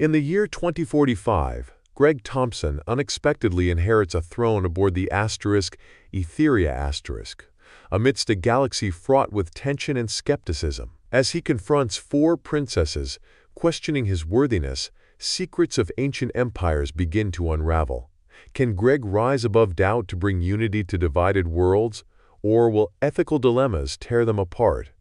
In the year 2045, Greg Thompson unexpectedly inherits a throne aboard the Etheria*, amidst a galaxy fraught with tension and skepticism. As he confronts four princesses, questioning his worthiness, secrets of ancient empires begin to unravel. Can Greg rise above doubt to bring unity to divided worlds, or will ethical dilemmas tear them apart?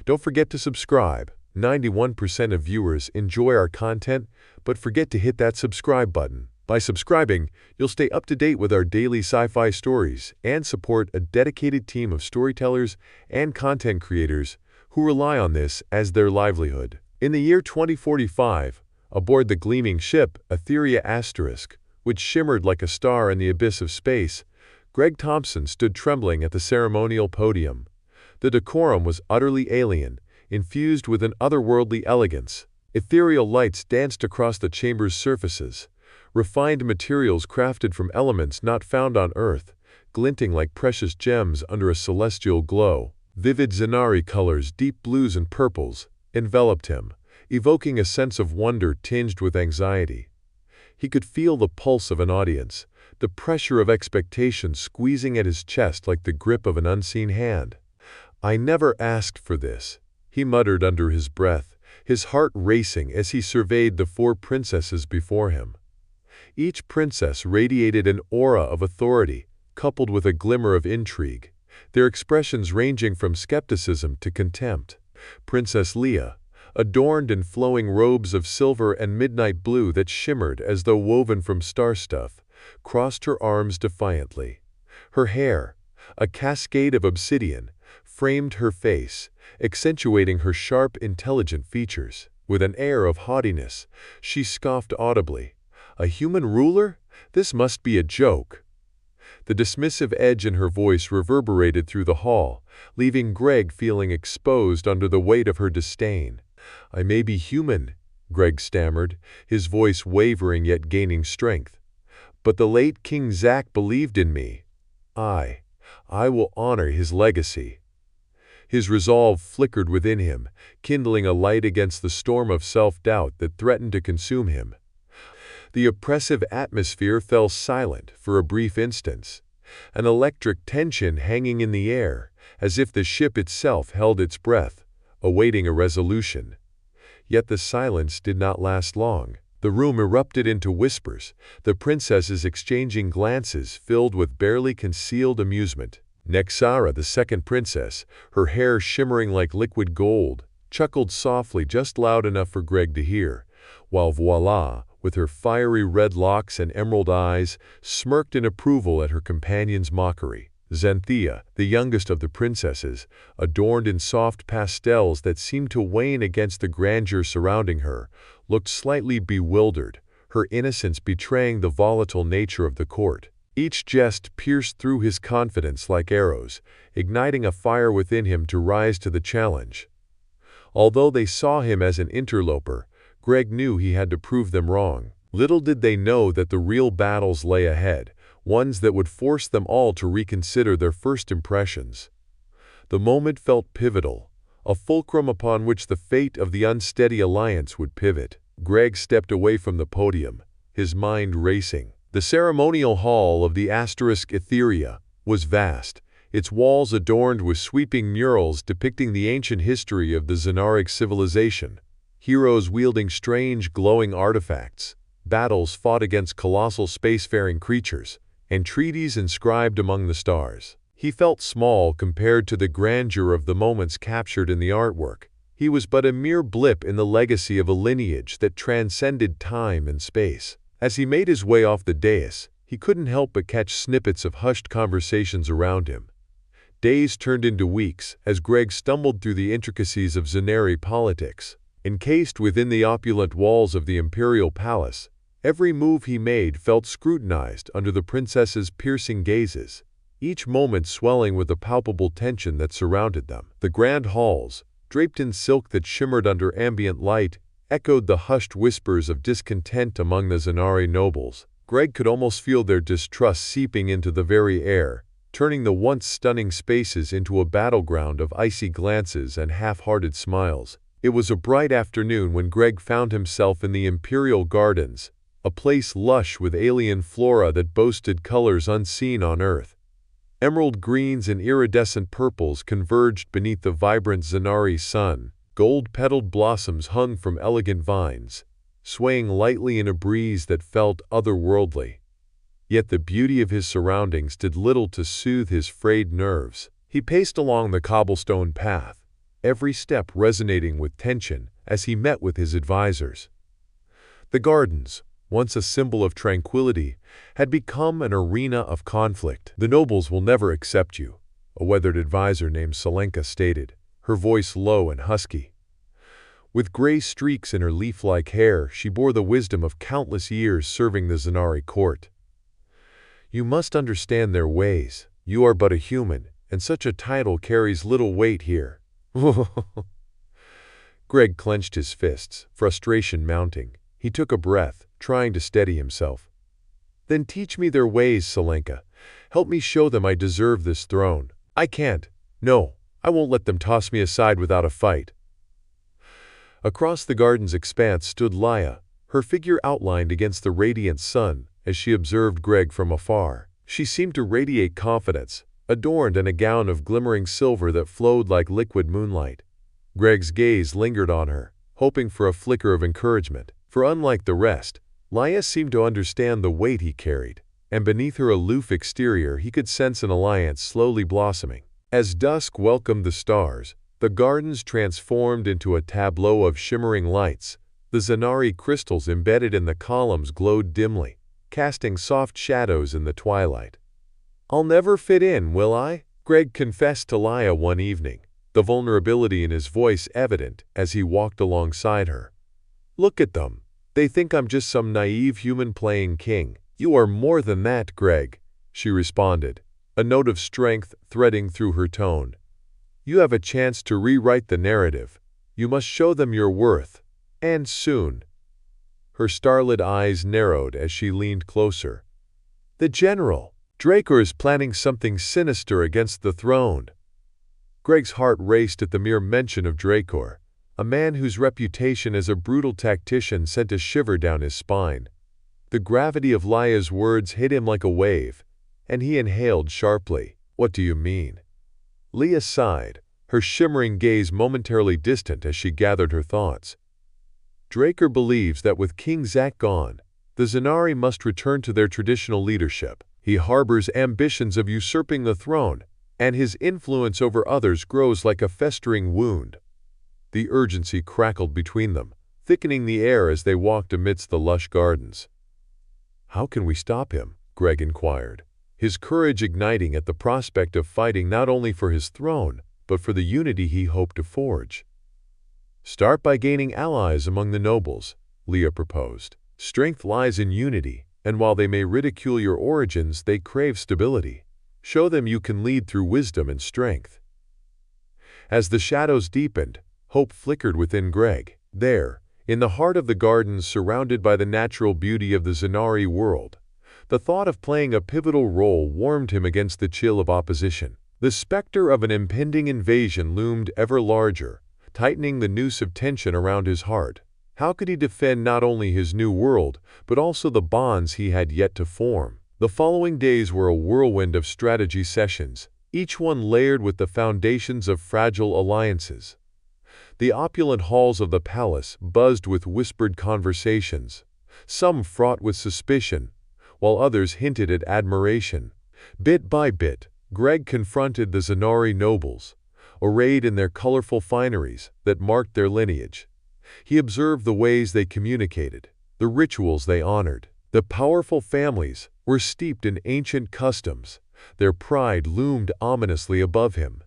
Don't forget to subscribe. 91% of viewers enjoy our content, but forget to hit that subscribe button. By subscribing, you'll stay up to date with our daily sci-fi stories and support a dedicated team of storytellers and content creators who rely on this as their livelihood. In the year 2045, aboard the gleaming ship Etheria*, which shimmered like a star in the abyss of space, Greg Thompson stood trembling at the ceremonial podium. The decorum was utterly alien, infused with an otherworldly elegance. Ethereal lights danced across the chamber's surfaces, refined materials crafted from elements not found on Earth, glinting like precious gems under a celestial glow. Vivid Zanari colors, deep blues and purples, enveloped him, evoking a sense of wonder tinged with anxiety. He could feel the pulse of an audience, the pressure of expectation squeezing at his chest like the grip of an unseen hand. "I never asked for this," he muttered under his breath, his heart racing as he surveyed the four princesses before him. Each princess radiated an aura of authority, coupled with a glimmer of intrigue, their expressions ranging from skepticism to contempt. Princess Leia, adorned in flowing robes of silver and midnight blue that shimmered as though woven from star stuff, crossed her arms defiantly. Her hair, a cascade of obsidian, framed her face, accentuating her sharp, intelligent features. With an air of haughtiness, she scoffed audibly. "A human ruler? This must be a joke." The dismissive edge in her voice reverberated through the hall, leaving Greg feeling exposed under the weight of her disdain. "I may be human," Greg stammered, his voice wavering yet gaining strength. "But the late King Zach believed in me. I will honor his legacy." His resolve flickered within him, kindling a light against the storm of self-doubt that threatened to consume him. The oppressive atmosphere fell silent for a brief instant, an electric tension hanging in the air, as if the ship itself held its breath, awaiting a resolution. Yet the silence did not last long. The room erupted into whispers, the princesses exchanging glances filled with barely concealed amusement. Nexara, the second princess, her hair shimmering like liquid gold, chuckled softly just loud enough for Greg to hear, while Voila, with her fiery red locks and emerald eyes, smirked in approval at her companion's mockery. Xanthea, the youngest of the princesses, adorned in soft pastels that seemed to wane against the grandeur surrounding her, looked slightly bewildered, her innocence betraying the volatile nature of the court. Each jest pierced through his confidence like arrows, igniting a fire within him to rise to the challenge. Although they saw him as an interloper, Greg knew he had to prove them wrong. Little did they know that the real battles lay ahead, ones that would force them all to reconsider their first impressions. The moment felt pivotal, a fulcrum upon which the fate of the unsteady alliance would pivot. Greg stepped away from the podium, his mind racing. The ceremonial hall of the Etheria was vast, its walls adorned with sweeping murals depicting the ancient history of the Zanaric civilization. Heroes wielding strange, glowing artifacts, battles fought against colossal spacefaring creatures, and treaties inscribed among the stars. He felt small compared to the grandeur of the moments captured in the artwork. He was but a mere blip in the legacy of a lineage that transcended time and space. As he made his way off the dais, he couldn't help but catch snippets of hushed conversations around him. Days turned into weeks as Greg stumbled through the intricacies of Zanari politics. Encased within the opulent walls of the imperial palace, every move he made felt scrutinized under the princess's piercing gazes, each moment swelling with the palpable tension that surrounded them. The grand halls, draped in silk that shimmered under ambient light, echoed the hushed whispers of discontent among the Zanari nobles. Greg could almost feel their distrust seeping into the very air, turning the once stunning spaces into a battleground of icy glances and half-hearted smiles. It was a bright afternoon when Greg found himself in the Imperial Gardens, a place lush with alien flora that boasted colors unseen on Earth. Emerald greens and iridescent purples converged beneath the vibrant Zanari sun. Gold-petaled blossoms hung from elegant vines, swaying lightly in a breeze that felt otherworldly. Yet the beauty of his surroundings did little to soothe his frayed nerves. He paced along the cobblestone path, every step resonating with tension as he met with his advisors. The gardens, once a symbol of tranquility, had become an arena of conflict. "The nobles will never accept you," a weathered advisor named Selenka stated, her voice low and husky. With gray streaks in her leaf-like hair, she bore the wisdom of countless years serving the Zanari court. "You must understand their ways. You are but a human, and such a title carries little weight here." Greg clenched his fists, frustration mounting. He took a breath, trying to steady himself. "Then teach me their ways, Selenka. Help me show them I deserve this throne. I can't. No, I won't let them toss me aside without a fight." Across the garden's expanse stood Laia, her figure outlined against the radiant sun as she observed Greg from afar. She seemed to radiate confidence, adorned in a gown of glimmering silver that flowed like liquid moonlight. Greg's gaze lingered on her, hoping for a flicker of encouragement. For unlike the rest, Laia seemed to understand the weight he carried, and beneath her aloof exterior he could sense an alliance slowly blossoming. As dusk welcomed the stars, the gardens transformed into a tableau of shimmering lights. The Zanari crystals embedded in the columns glowed dimly, casting soft shadows in the twilight. "I'll never fit in, will I?" Greg confessed to Laia one evening, the vulnerability in his voice evident as he walked alongside her. "Look at them. They think I'm just some naive human playing king." "You are more than that, Greg," she responded, a note of strength threading through her tone. "You have a chance to rewrite the narrative. You must show them your worth, and soon." Her starlit eyes narrowed as she leaned closer. "The general, Draco, is planning something sinister against the throne." Greg's heart raced at the mere mention of Draco, a man whose reputation as a brutal tactician sent a shiver down his spine. The gravity of Laia's words hit him like a wave, and he inhaled sharply. "What do you mean?" Leah sighed, her shimmering gaze momentarily distant as she gathered her thoughts. "Draco believes that with King Zak gone, the Zanari must return to their traditional leadership. He harbors ambitions of usurping the throne, and his influence over others grows like a festering wound." The urgency crackled between them, thickening the air as they walked amidst the lush gardens. "How can we stop him?" Greg inquired, his courage igniting at the prospect of fighting not only for his throne, but for the unity he hoped to forge. "Start by gaining allies among the nobles," Leah proposed. "Strength lies in unity, and while they may ridicule your origins, they crave stability. Show them you can lead through wisdom and strength." As the shadows deepened, hope flickered within Greg. There, in the heart of the gardens surrounded by the natural beauty of the Zanari world, the thought of playing a pivotal role warmed him against the chill of opposition. The specter of an impending invasion loomed ever larger, tightening the noose of tension around his heart. How could he defend not only his new world, but also the bonds he had yet to form? The following days were a whirlwind of strategy sessions, each one layered with the foundations of fragile alliances. The opulent halls of the palace buzzed with whispered conversations, some fraught with suspicion, while others hinted at admiration. Bit by bit, Greg confronted the Zanari nobles, arrayed in their colorful fineries that marked their lineage. He observed the ways they communicated, the rituals they honored. The powerful families were steeped in ancient customs. Their pride loomed ominously above him.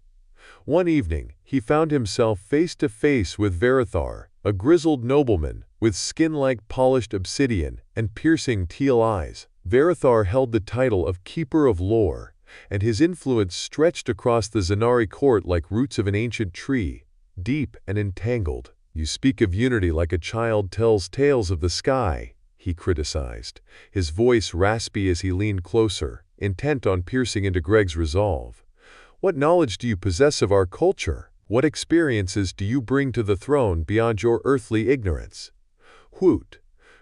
One evening, he found himself face to face with Varathar, a grizzled nobleman with skin like polished obsidian and piercing teal eyes. Varathar held the title of Keeper of Lore, and his influence stretched across the Zanari court like roots of an ancient tree, deep and entangled. "You speak of unity like a child tells tales of the sky," he criticized, his voice raspy as he leaned closer, intent on piercing into Greg's resolve. "What knowledge do you possess of our culture?" What experiences do you bring to the throne beyond your earthly ignorance? Whoot!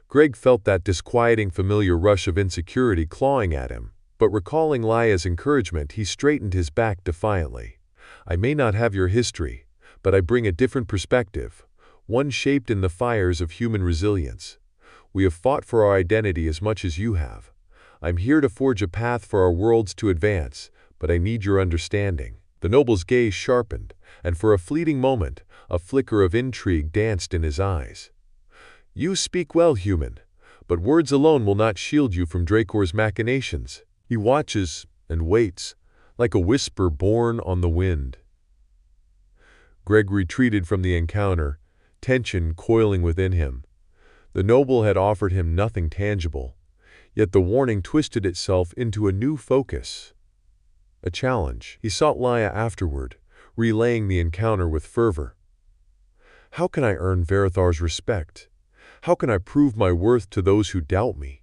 Greg felt that disquieting familiar rush of insecurity clawing at him, but recalling Laya's encouragement, he straightened his back defiantly. I may not have your history, but I bring a different perspective, one shaped in the fires of human resilience. We have fought for our identity as much as you have. I'm here to forge a path for our worlds to advance, but I need your understanding. The noble's gaze sharpened, and for a fleeting moment, a flicker of intrigue danced in his eyes. You speak well, human, but words alone will not shield you from Dracor's machinations. He watches and waits, like a whisper borne on the wind. Greg retreated from the encounter, tension coiling within him. The noble had offered him nothing tangible, yet the warning twisted itself into a new focus. A challenge. He sought Laya afterward, relaying the encounter with fervor. How can I earn Varathar's respect? How can I prove my worth to those who doubt me?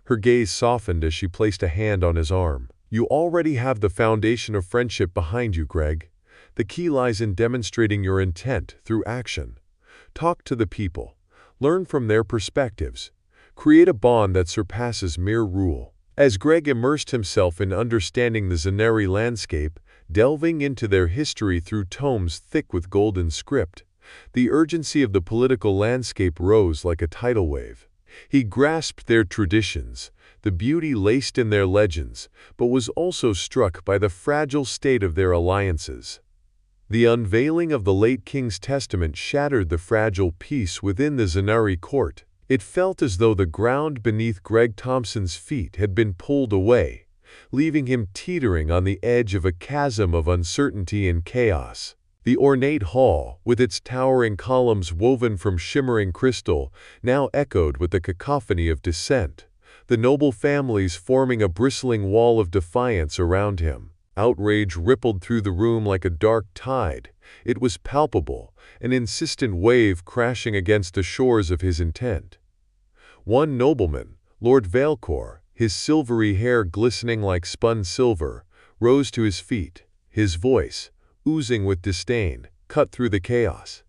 Her gaze softened as she placed a hand on his arm. You already have the foundation of friendship behind you, Greg. The key lies in demonstrating your intent through action. Talk to the people. Learn from their perspectives. Create a bond that surpasses mere rule. As Greg immersed himself in understanding the Zaneri landscape, delving into their history through tomes thick with golden script, the urgency of the political landscape rose like a tidal wave. He grasped their traditions, the beauty laced in their legends, but was also struck by the fragile state of their alliances. The unveiling of the late king's testament shattered the fragile peace within the Zaneri court. It felt as though the ground beneath Greg Thompson's feet had been pulled away, leaving him teetering on the edge of a chasm of uncertainty and chaos. The ornate hall, with its towering columns woven from shimmering crystal, now echoed with the cacophony of dissent, the noble families forming a bristling wall of defiance around him. Outrage rippled through the room like a dark tide. It was palpable, an insistent wave crashing against the shores of his intent. One nobleman, Lord Valcor, his silvery hair glistening like spun silver, rose to his feet, his voice, oozing with disdain, cut through the chaos.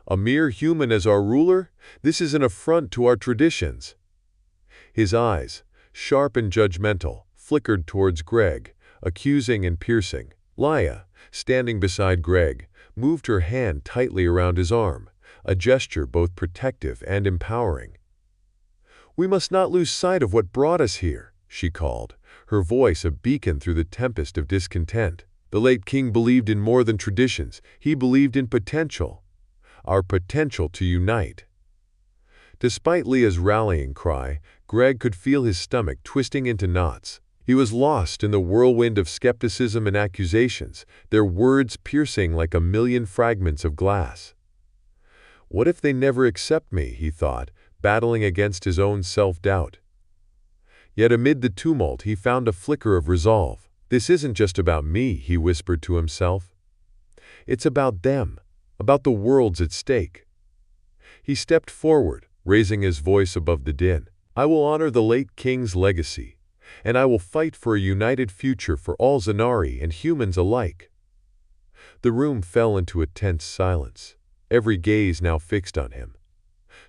A mere human as our ruler? This is an affront to our traditions. His eyes, sharp and judgmental, flickered towards Greg, accusing and piercing. Laya, standing beside Greg, moved her hand tightly around his arm, a gesture both protective and empowering. We must not lose sight of what brought us here, she called, her voice a beacon through the tempest of discontent. The late king believed in more than traditions. He believed in potential. Our potential to unite. Despite Leah's rallying cry, Greg could feel his stomach twisting into knots. He was lost in the whirlwind of skepticism and accusations, their words piercing like a million fragments of glass. What if they never accept me, he thought, battling against his own self-doubt. Yet amid the tumult he found a flicker of resolve. This isn't just about me, he whispered to himself. It's about them, about the worlds at stake. He stepped forward, raising his voice above the din. I will honor the late king's legacy, and I will fight for a united future for all Zanari and humans alike. The room fell into a tense silence, every gaze now fixed on him.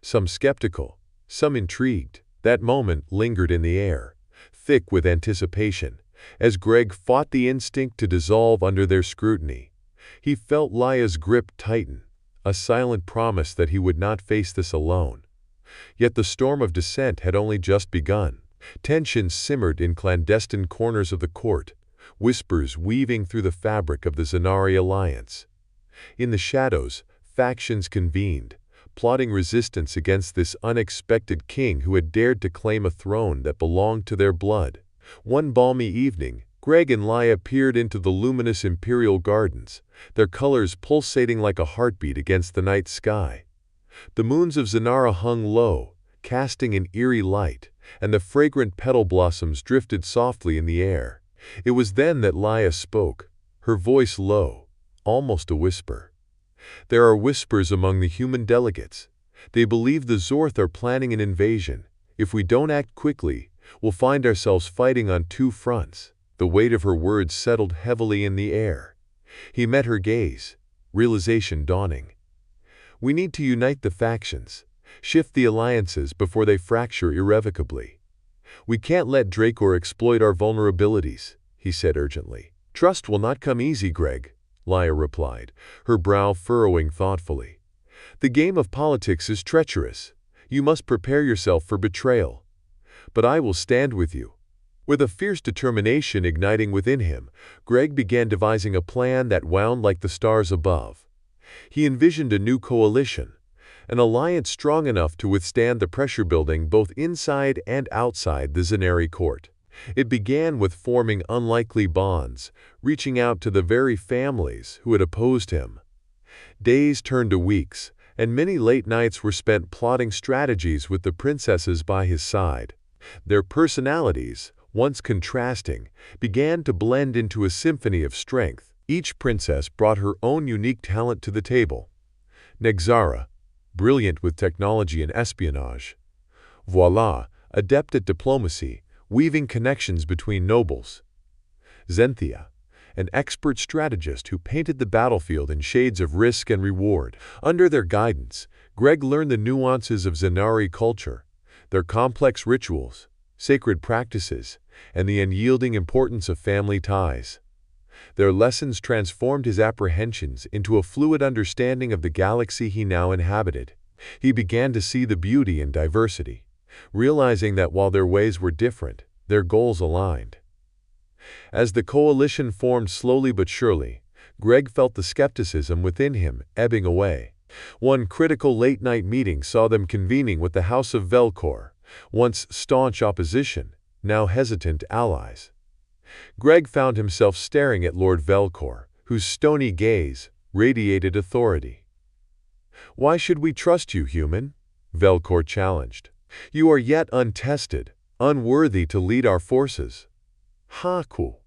Some skeptical, some intrigued. That moment lingered in the air, thick with anticipation, as Greg fought the instinct to dissolve under their scrutiny. He felt Laya's grip tighten, a silent promise that he would not face this alone. Yet the storm of dissent had only just begun. Tension simmered in clandestine corners of the court, whispers weaving through the fabric of the Zanari alliance. In the shadows, factions convened, plotting resistance against this unexpected king who had dared to claim a throne that belonged to their blood. One balmy evening, Greg and Laya peered into the luminous imperial gardens, their colors pulsating like a heartbeat against the night sky. The moons of Zanara hung low, casting an eerie light, and the fragrant petal blossoms drifted softly in the air. It was then that Laya spoke, her voice low, almost a whisper. There are whispers among the human delegates. They believe the Zorth are planning an invasion. If we don't act quickly, we'll find ourselves fighting on two fronts. The weight of her words settled heavily in the air. He met her gaze, realization dawning. We need to unite the factions, shift the alliances before they fracture irrevocably. We can't let Dracor exploit our vulnerabilities, he said urgently. Trust will not come easy, Greg, Lia replied, her brow furrowing thoughtfully. The game of politics is treacherous. You must prepare yourself for betrayal. But I will stand with you. With a fierce determination igniting within him, Greg began devising a plan that wound like the stars above. He envisioned a new coalition, an alliance strong enough to withstand the pressure building both inside and outside the Zenari court. It began with forming unlikely bonds, reaching out to the very families who had opposed him. Days turned to weeks, and many late nights were spent plotting strategies with the princesses by his side. Their personalities, once contrasting, began to blend into a symphony of strength. Each princess brought her own unique talent to the table. Nexara, brilliant with technology and espionage. Voila, adept at diplomacy, weaving connections between nobles. Zenthia, an expert strategist who painted the battlefield in shades of risk and reward. Under their guidance, Greg learned the nuances of Zenari culture, their complex rituals, sacred practices, and the unyielding importance of family ties. Their lessons transformed his apprehensions into a fluid understanding of the galaxy he now inhabited. He began to see the beauty in diversity, realizing that while their ways were different, their goals aligned. As the coalition formed slowly but surely, Greg felt the skepticism within him ebbing away. One critical late-night meeting saw them convening with the House of Velcor, once staunch opposition, now hesitant allies. Greg found himself staring at Lord Velcor, whose stony gaze radiated authority. "Why should we trust you, human?" Velcor challenged. "You are yet untested, unworthy to lead our forces." "Ha, cool."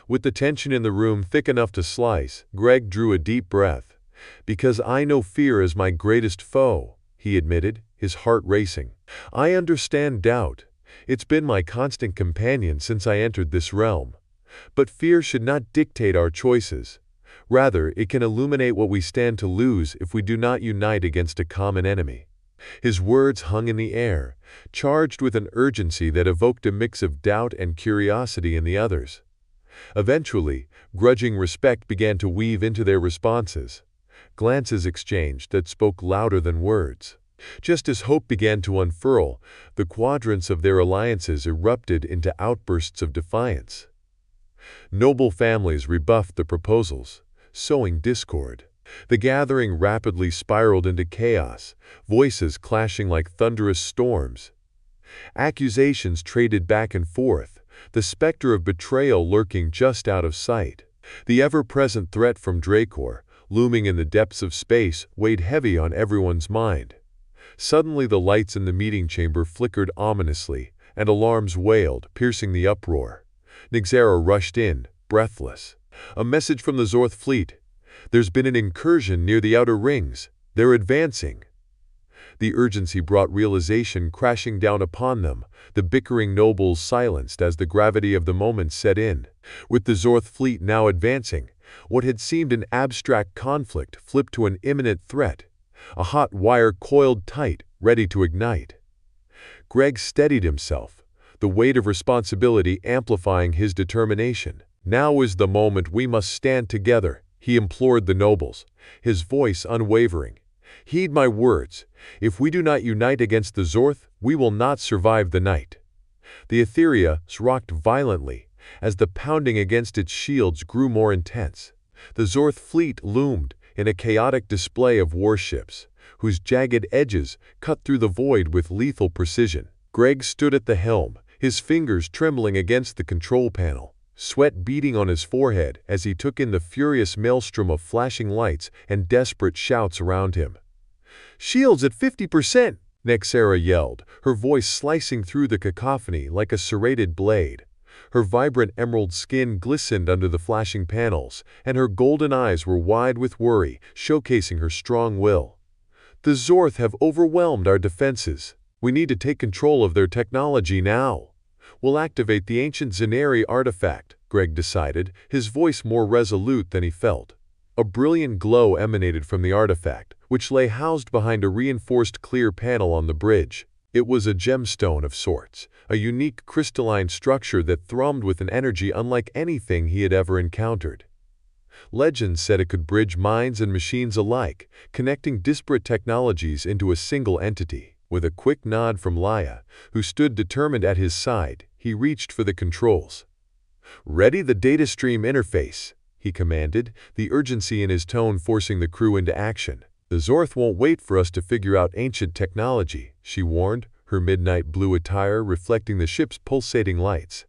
With the tension in the room thick enough to slice, Greg drew a deep breath. "Because I know fear is my greatest foe," he admitted, his heart racing. "I understand doubt. It's been my constant companion since I entered this realm. But fear should not dictate our choices. Rather, it can illuminate what we stand to lose if we do not unite against a common enemy." His words hung in the air, charged with an urgency that evoked a mix of doubt and curiosity in the others. Eventually, grudging respect began to weave into their responses. Glances exchanged that spoke louder than words. Just as hope began to unfurl, the quadrants of their alliances erupted into outbursts of defiance. Noble families rebuffed the proposals, sowing discord. The gathering rapidly spiraled into chaos, voices clashing like thunderous storms. Accusations traded back and forth, the specter of betrayal lurking just out of sight. The ever-present threat from Dracor, looming in the depths of space, weighed heavy on everyone's mind. Suddenly the lights in the meeting chamber flickered ominously, and alarms wailed, piercing the uproar. Nexara rushed in, breathless. "A message from the Zorth fleet. There's been an incursion near the outer rings. They're advancing." The urgency brought realization crashing down upon them, the bickering nobles silenced as the gravity of the moment set in. With the Zorth fleet now advancing, what had seemed an abstract conflict flipped to an imminent threat, a hot wire coiled tight, ready to ignite. Greg steadied himself, the weight of responsibility amplifying his determination. "Now is the moment we must stand together," he implored the nobles, his voice unwavering. "Heed my words. If we do not unite against the Zorth, we will not survive the night." The Etheria rocked violently as the pounding against its shields grew more intense. The Zorth fleet loomed in a chaotic display of warships, whose jagged edges cut through the void with lethal precision. Greg stood at the helm, his fingers trembling against the control panel, sweat beading on his forehead as he took in the furious maelstrom of flashing lights and desperate shouts around him. "Shields at 50%!" Nexara yelled, her voice slicing through the cacophony like a serrated blade. Her vibrant emerald skin glistened under the flashing panels, and her golden eyes were wide with worry, showcasing her strong will. "The Zorth have overwhelmed our defenses. We need to take control of their technology now. We'll activate the ancient Zenari artifact, Greg decided, his voice more resolute than he felt. A brilliant glow emanated from the artifact, which lay housed behind a reinforced clear panel on the bridge. It was a gemstone of sorts, a unique crystalline structure that thrummed with an energy unlike anything he had ever encountered. Legends said it could bridge minds and machines alike, connecting disparate technologies into a single entity. With a quick nod from Laia, who stood determined at his side, he reached for the controls. "Ready the data stream interface," he commanded, the urgency in his tone forcing the crew into action. "The Zorth won't wait for us to figure out ancient technology," she warned, her midnight blue attire reflecting the ship's pulsating lights.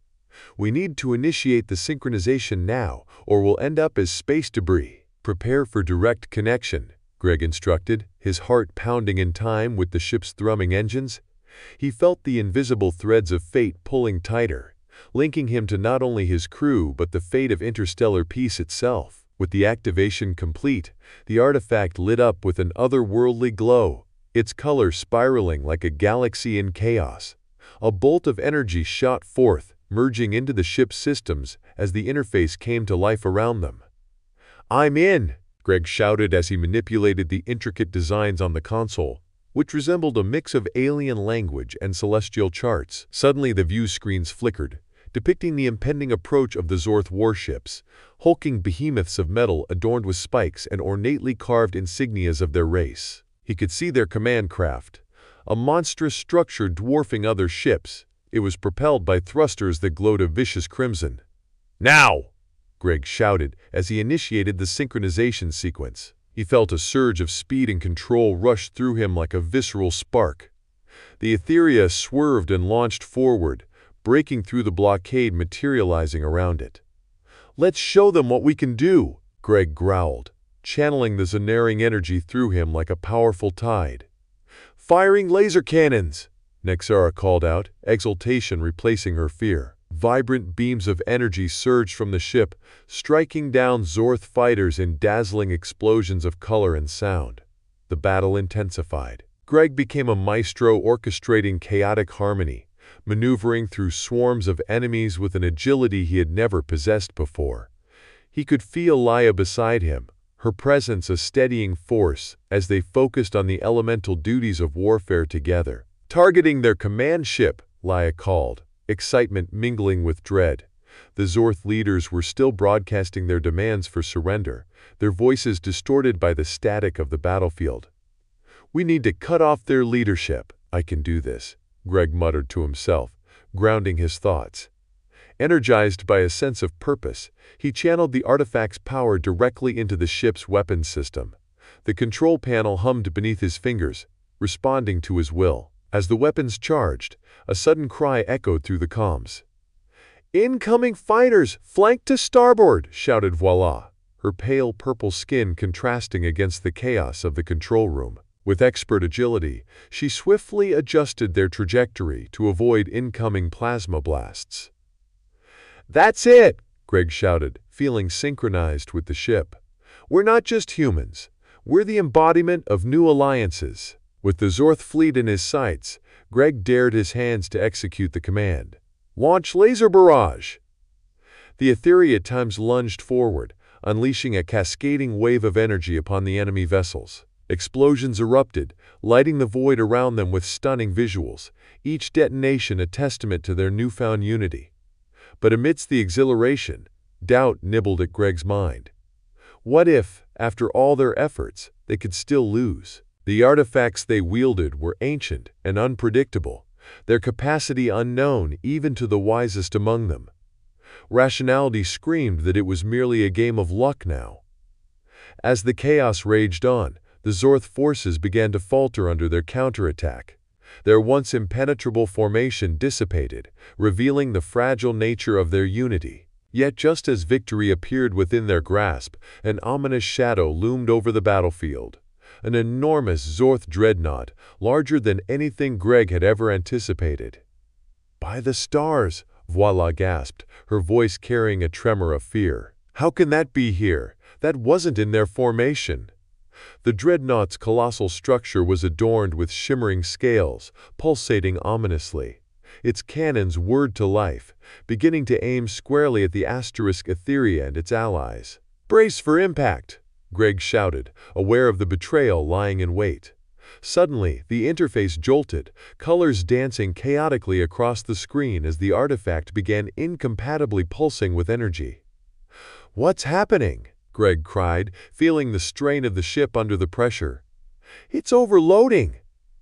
"We need to initiate the synchronization now, or we'll end up as space debris." "Prepare for direct connection," Greg instructed, his heart pounding in time with the ship's thrumming engines. He felt the invisible threads of fate pulling tighter, linking him to not only his crew but the fate of interstellar peace itself. With the activation complete, the artifact lit up with an otherworldly glow, its color spiraling like a galaxy in chaos. A bolt of energy shot forth, merging into the ship's systems as the interface came to life around them. "I'm in!" Greg shouted as he manipulated the intricate designs on the console, which resembled a mix of alien language and celestial charts. Suddenly the view screens flickered, depicting the impending approach of the Zorth warships, hulking behemoths of metal adorned with spikes and ornately carved insignias of their race. He could see their command craft, a monstrous structure dwarfing other ships. It was propelled by thrusters that glowed a vicious crimson. "Now!" Greg shouted as he initiated the synchronization sequence. He felt a surge of speed and control rush through him like a visceral spark. The Etheria swerved and launched forward, breaking through the blockade materializing around it. "Let's show them what we can do," Greg growled, channeling the Zanarian energy through him like a powerful tide. "Firing laser cannons!" Nexara called out, exultation replacing her fear. Vibrant beams of energy surged from the ship, striking down Zorth fighters in dazzling explosions of color and sound. The battle intensified. Greg became a maestro orchestrating chaotic harmony, maneuvering through swarms of enemies with an agility he had never possessed before. He could feel Laia beside him, her presence a steadying force as they focused on the elemental duties of warfare together. "Targeting their command ship," Laia called, excitement mingling with dread. The Zorth leaders were still broadcasting their demands for surrender, their voices distorted by the static of the battlefield. "We need to cut off their leadership." "I can do this," Greg muttered to himself, grounding his thoughts. Energized by a sense of purpose, he channeled the artifact's power directly into the ship's weapons system. The control panel hummed beneath his fingers, responding to his will. As the weapons charged, a sudden cry echoed through the comms. "Incoming fighters! Flank to starboard!" shouted Voila, her pale purple skin contrasting against the chaos of the control room. With expert agility, she swiftly adjusted their trajectory to avoid incoming plasma blasts. "That's it!" Greg shouted, feeling synchronized with the ship. "We're not just humans. We're the embodiment of new alliances." With the Zorth fleet in his sights, Greg dared his hands to execute the command. "Launch laser barrage!" The Etheria at times lunged forward, unleashing a cascading wave of energy upon the enemy vessels. Explosions erupted, lighting the void around them with stunning visuals, each detonation a testament to their newfound unity. But amidst the exhilaration, doubt nibbled at Greg's mind. What if, after all their efforts, they could still lose? The artifacts they wielded were ancient and unpredictable, their capacity unknown even to the wisest among them. Rationality screamed that it was merely a game of luck now. As the chaos raged on, the Zorth forces began to falter under their counterattack. Their once impenetrable formation dissipated, revealing the fragile nature of their unity. Yet just as victory appeared within their grasp, an ominous shadow loomed over the battlefield. An enormous Zorth dreadnought, larger than anything Greg had ever anticipated. "By the stars!" Voila gasped, her voice carrying a tremor of fear. "How can that be here? That wasn't in their formation." The dreadnought's colossal structure was adorned with shimmering scales, pulsating ominously. its cannons whirred to life, beginning to aim squarely at the asterisk Etheria and its allies. "Brace for impact!" Greg shouted, aware of the betrayal lying in wait. Suddenly, the interface jolted, colors dancing chaotically across the screen as the artifact began incompatibly pulsing with energy. "What's happening?" Greg cried, feeling the strain of the ship under the pressure. "It's overloading!"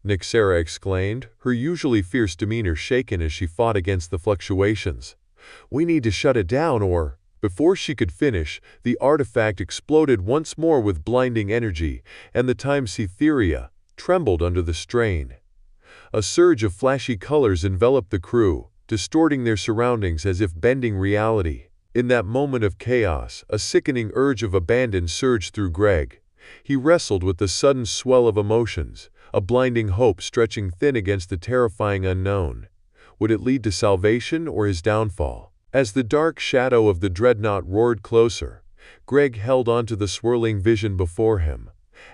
Nixera exclaimed, her usually fierce demeanor shaken as she fought against the fluctuations. "We need to shut it down or—" Before she could finish, the artifact exploded once more with blinding energy, and the time's Etheria trembled under the strain. A surge of flashy colors enveloped the crew, distorting their surroundings as if bending reality. In that moment of chaos, a sickening urge of abandon surged through Greg. He wrestled with the sudden swell of emotions, a blinding hope stretching thin against the terrifying unknown. Would it lead to salvation or his downfall? As the dark shadow of the dreadnought roared closer, Greg held onto the swirling vision before him.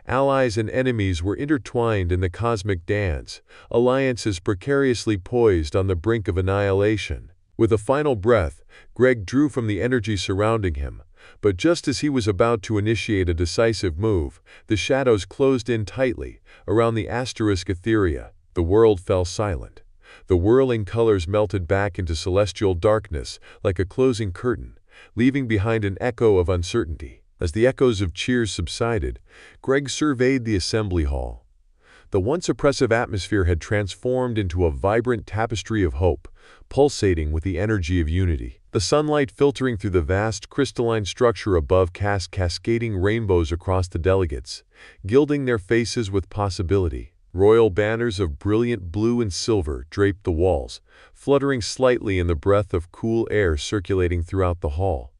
Allies and enemies were intertwined in the cosmic dance, alliances precariously poised on the brink of annihilation. With a final breath, Greg drew from the energy surrounding him, but just as he was about to initiate a decisive move, the shadows closed in tightly around the asterisk Etheria. The world fell silent. The whirling colors melted back into celestial darkness like a closing curtain, leaving behind an echo of uncertainty. As the echoes of cheers subsided, Greg surveyed the assembly hall. The once oppressive atmosphere had transformed into a vibrant tapestry of hope, pulsating with the energy of unity. The sunlight filtering through the vast crystalline structure above cast cascading rainbows across the delegates, gilding their faces with possibility. Royal banners of brilliant blue and silver draped the walls, fluttering slightly in the breath of cool air circulating throughout the hall.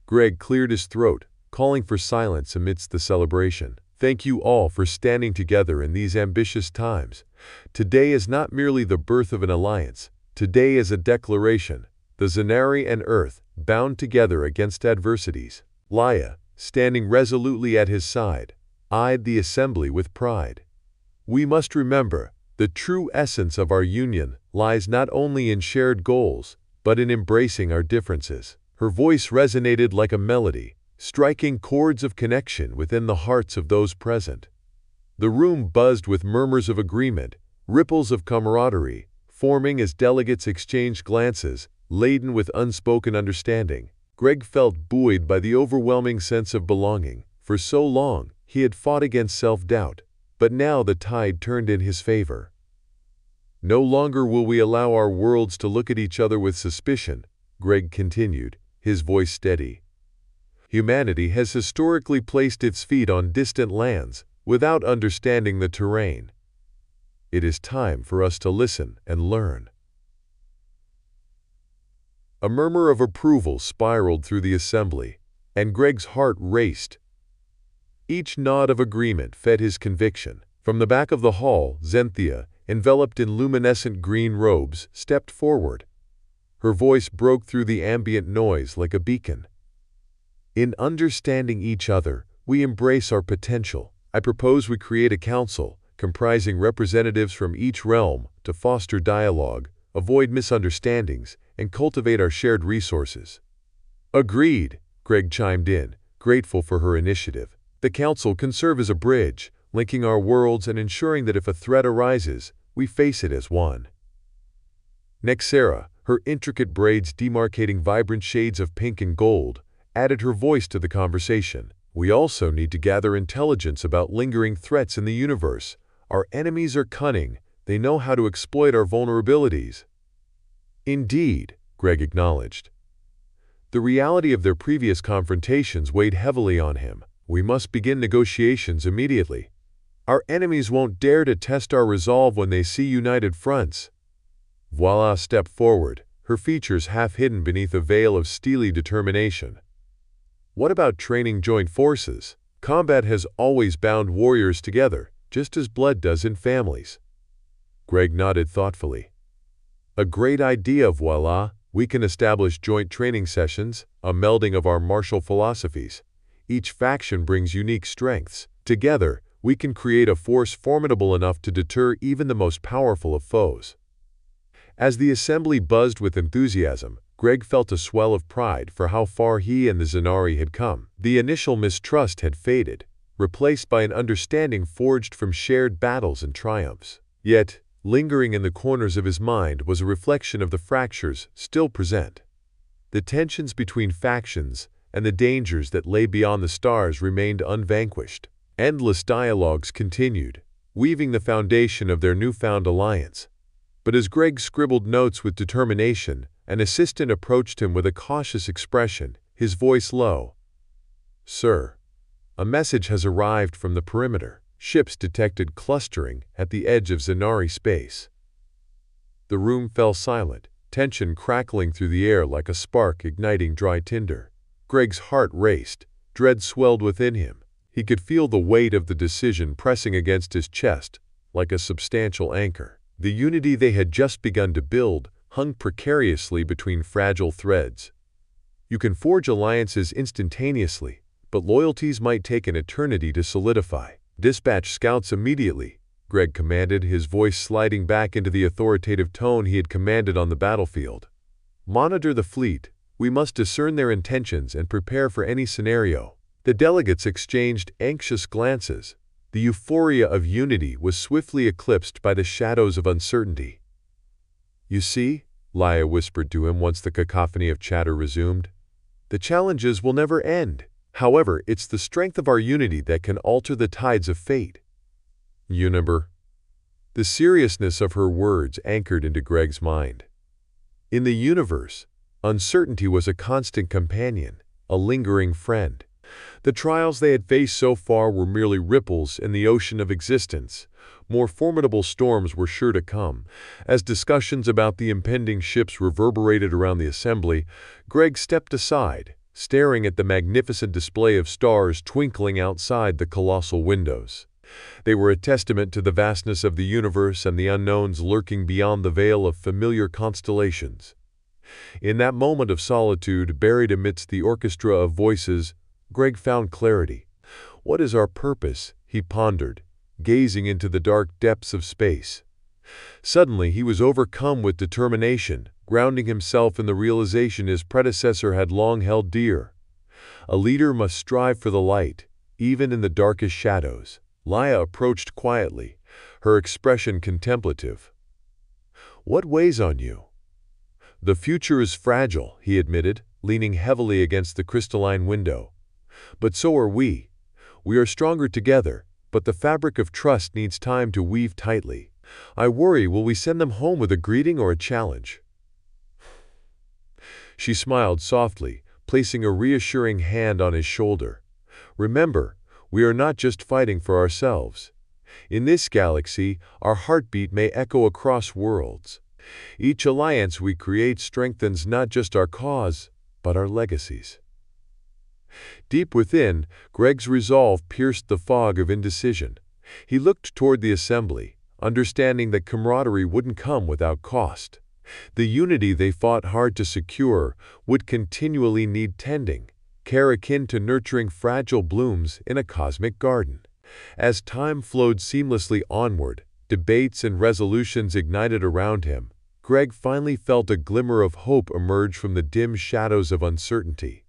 Greg cleared his throat, calling for silence amidst the celebration. "Thank you all for standing together in these ambitious times. Today is not merely the birth of an alliance. Today is a declaration. The Zanari and Earth, bound together against adversities." Laia, standing resolutely at his side, eyed the assembly with pride. "We must remember, the true essence of our union lies not only in shared goals, but in embracing our differences." Her voice resonated like a melody, striking chords of connection within the hearts of those present. The room buzzed with murmurs of agreement, ripples of camaraderie, forming as delegates exchanged glances, laden with unspoken understanding. Greg felt buoyed by the overwhelming sense of belonging. For so long, he had fought against self-doubt, but now the tide turned in his favor. "No longer will we allow our worlds to look at each other with suspicion," Greg continued, his voice steady. "Humanity has historically placed its feet on distant lands without understanding the terrain. It is time for us to listen and learn." A murmur of approval spiraled through the assembly, and Greg's heart raced. Each nod of agreement fed his conviction. From the back of the hall, Zenthia, enveloped in luminescent green robes, stepped forward. Her voice broke through the ambient noise like a beacon. "In understanding each other, we embrace our potential. I propose we create a council, comprising representatives from each realm, to foster dialogue, avoid misunderstandings, and cultivate our shared resources." "Agreed," Greg chimed in, grateful for her initiative. "The council can serve as a bridge, linking our worlds and ensuring that if a threat arises, we face it as one." Nexera, her intricate braids demarcating vibrant shades of pink and gold, added her voice to the conversation. "We also need to gather intelligence about lingering threats in the universe. Our enemies are cunning. They know how to exploit our vulnerabilities." "Indeed," Greg acknowledged. The reality of their previous confrontations weighed heavily on him. "We must begin negotiations immediately. Our enemies won't dare to test our resolve when they see united fronts." Voila stepped forward, her features half hidden beneath a veil of steely determination. "What about training joint forces? Combat has always bound warriors together, just as blood does in families." Greg nodded thoughtfully. "A great idea, Voila. We can establish joint training sessions, a melding of our martial philosophies. Each faction brings unique strengths. Together, we can create a force formidable enough to deter even the most powerful of foes." As the assembly buzzed with enthusiasm, Greg felt a swell of pride for how far he and the Zanari had come. The initial mistrust had faded, replaced by an understanding forged from shared battles and triumphs. Yet, lingering in the corners of his mind was a reflection of the fractures still present. The tensions between factions and the dangers that lay beyond the stars remained unvanquished. Endless dialogues continued, weaving the foundation of their newfound alliance. But as Greg scribbled notes with determination, an assistant approached him with a cautious expression, his voice low. "Sir, a message has arrived from the perimeter. Ships detected clustering at the edge of Zanari space." The room fell silent, tension crackling through the air like a spark igniting dry tinder. Greg's heart raced, dread swelled within him. He could feel the weight of the decision pressing against his chest, like a substantial anchor. The unity they had just begun to build hung precariously between fragile threads. You can forge alliances instantaneously, but loyalties might take an eternity to solidify. "Dispatch scouts immediately," Greg commanded, his voice sliding back into the authoritative tone he had commanded on the battlefield. "Monitor the fleet. We must discern their intentions and prepare for any scenario." The delegates exchanged anxious glances. The euphoria of unity was swiftly eclipsed by the shadows of uncertainty. "You see," Laia whispered to him once the cacophony of chatter resumed, "the challenges will never end. However, it's the strength of our unity that can alter the tides of fate." Unimber. The seriousness of her words anchored into Greg's mind. In the universe, uncertainty was a constant companion, a lingering friend. The trials they had faced so far were merely ripples in the ocean of existence. More formidable storms were sure to come. As discussions about the impending ships reverberated around the assembly, Greg stepped aside, staring at the magnificent display of stars twinkling outside the colossal windows. They were a testament to the vastness of the universe and the unknowns lurking beyond the veil of familiar constellations. In that moment of solitude, buried amidst the orchestra of voices, Greg found clarity. "What is our purpose?" he pondered, gazing into the dark depths of space. Suddenly, he was overcome with determination, grounding himself in the realization his predecessor had long held dear. A leader must strive for the light, even in the darkest shadows. Laia approached quietly, her expression contemplative. "What weighs on you?" "The future is fragile," he admitted, leaning heavily against the crystalline window. "But so are we. We are stronger together, but the fabric of trust needs time to weave tightly. I worry, will we send them home with a greeting or a challenge?" She smiled softly, placing a reassuring hand on his shoulder. "Remember, we are not just fighting for ourselves. In this galaxy, our heartbeat may echo across worlds. Each alliance we create strengthens not just our cause, but our legacies." Deep within, Greg's resolve pierced the fog of indecision. He looked toward the assembly, understanding that camaraderie wouldn't come without cost. The unity they fought hard to secure would continually need tending, care akin to nurturing fragile blooms in a cosmic garden. As time flowed seamlessly onward, debates and resolutions ignited around him, Greg finally felt a glimmer of hope emerge from the dim shadows of uncertainty.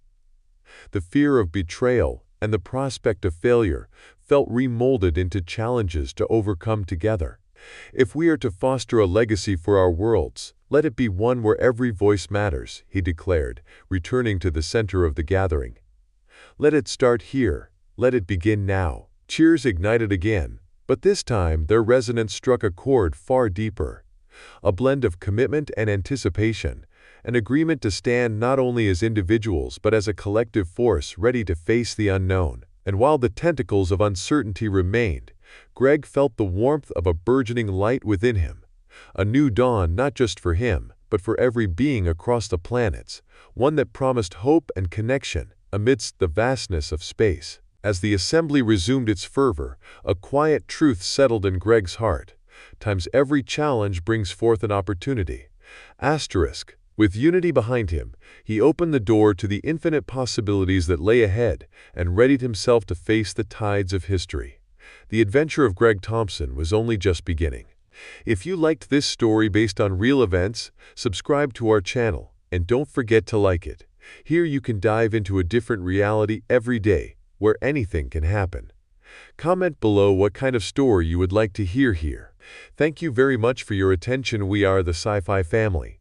The fear of betrayal and the prospect of failure felt remolded into challenges to overcome together. "If we are to foster a legacy for our worlds, let it be one where every voice matters," he declared, returning to the center of the gathering. "Let it start here. Let it begin now." Cheers ignited again, but this time their resonance struck a chord far deeper. A blend of commitment and anticipation, an agreement to stand not only as individuals but as a collective force ready to face the unknown. And while the tentacles of uncertainty remained, Greg felt the warmth of a burgeoning light within him. A new dawn not just for him, but for every being across the planets, one that promised hope and connection amidst the vastness of space. As the assembly resumed its fervor, a quiet truth settled in Greg's heart. Times every challenge brings forth an opportunity. Asterisk. With unity behind him, he opened the door to the infinite possibilities that lay ahead and readied himself to face the tides of history. The adventure of Greg Thompson was only just beginning. If you liked this story based on real events, subscribe to our channel, and don't forget to like it. Here you can dive into a different reality every day, where anything can happen. Comment below what kind of story you would like to hear here. Thank you very much for your attention. We are the Sci-Fi family.